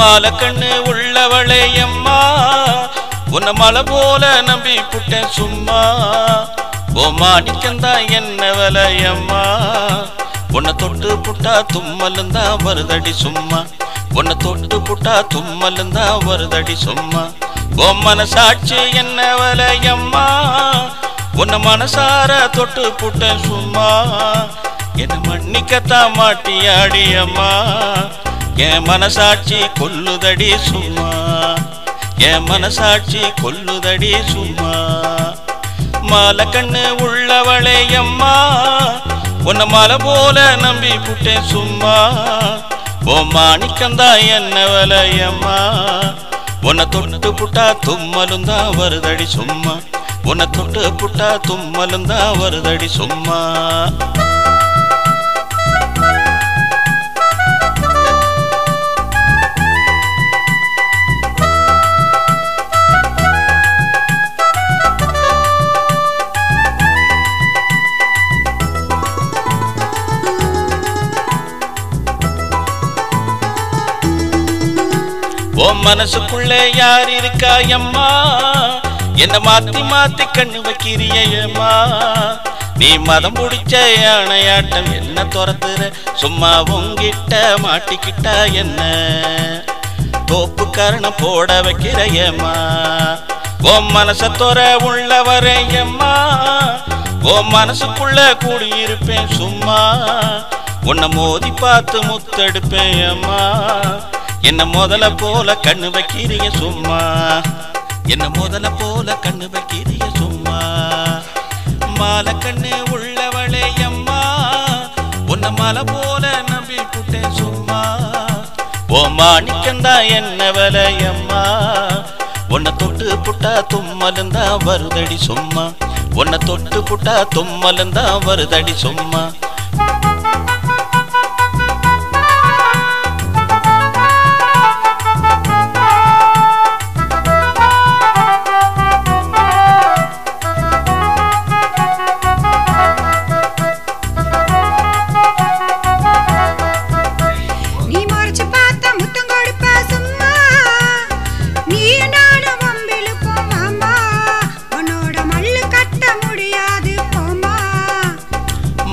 மாலை கண்ணு உள்ளவளே அம்மா உன்னை மலை போல நம்பி புட்டேன் சும்மா ஓ மாணிக்கந்தா என்ன விலையம்மா உன்னை தொட்டு புட்டா தும்மலுந்தா வருதடி சும்மா உன்னை தொட்டு புட்டா தும்மலுந்தா வருதடி சும்மா ஓ மனசாட்சி என்ன விலையம்மா உன்னை மனசார தொட்டு புட்டேன் சும்மா என்ன மன்னிக்கத்தான் மாட்டியாடி அம்மா என் மனசாட்சி கொல்லுதடி சும்மா என் மனசாட்சி கொல்லுதடி சும்மா மாலை கண்ணு உள்ளவளே அம்மா உன்னை மலை போல நம்பி புட்டேன் சும்மா ஓ மாணிக்கந்தா என்ன விலையம்மா உன்னை தொட்டு புட்டா தும்மலுந்தா வருதடி சும்மா உன்னை தொட்டு புட்டா தும்மலுந்தா வருதடி சும்மா ஓ மனசுக்குள்ளே யார் இருக்கா அம்மா என்ன மாத்தி மாத்தி கண்ணு வைக்கிறியம்மா நீ மதம் பிடிச்ச யானையாட்டம் என்ன துரத்துற சும்மா உங்கிட்ட மாட்டிக்கிட்டா என்ன தோப்பு கரணம் போட வைக்கிறையம்மா ஓ மனச தொற உள்ள வரையம்மா ஓ மனசுக்குள்ள கூடியிருப்பேன் சும்மா உன்னை மோதி பார்த்து முத்தெடுப்பேன் அம்மா என்ன முதல போல கண்ணு வைக்கிறிய சும்மா என்ன முதல போல கண்ணு வைக்கிறிய சும்மா மாலை கண்ணு உள்ளவளே அம்மா உன்னை மலை போல நம்பி புட்டேன் சும்மா ஓ மாணிக்கந்தா என்ன விலையம்மா உன்னை தொட்டு புட்டா தும்மலுந்தா வருதடி சும்மா உன்னை தொட்டு புட்டா தும்மலுந்தா வருதடி சும்மா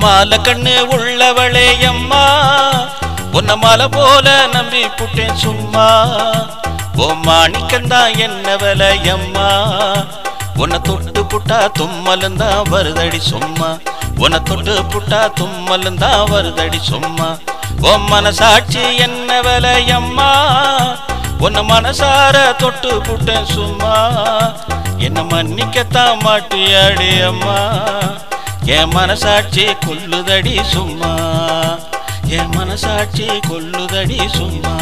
மாலை கண்ணு உள்ளவளே அம்மா உன்னை மலை போல நம்பி புட்டேன் சும்மா ஓ மாணிக்கந்தா என்ன விலையம்மா உன்னை தொட்டு புட்டா தும்மலுந்தா வருதடி சும்மா உன்னை தொட்டு புட்டா தும்மலுந்தா வருதடி சும்மா ஓ மனசாட்சி என்ன விலையம்மா உன்னை மனசார தொட்டு புட்டேன் சும்மா என்ன மன்னிக்கத்தான் மாட்டியாடி அம்மா என் மனசாட்சி கொல்லுதடி சும்மா என் மனசாட்சி கொல்லுதடி சும்மா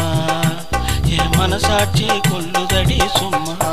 என் மனசாட்சி கொல்லுதடி சும்மா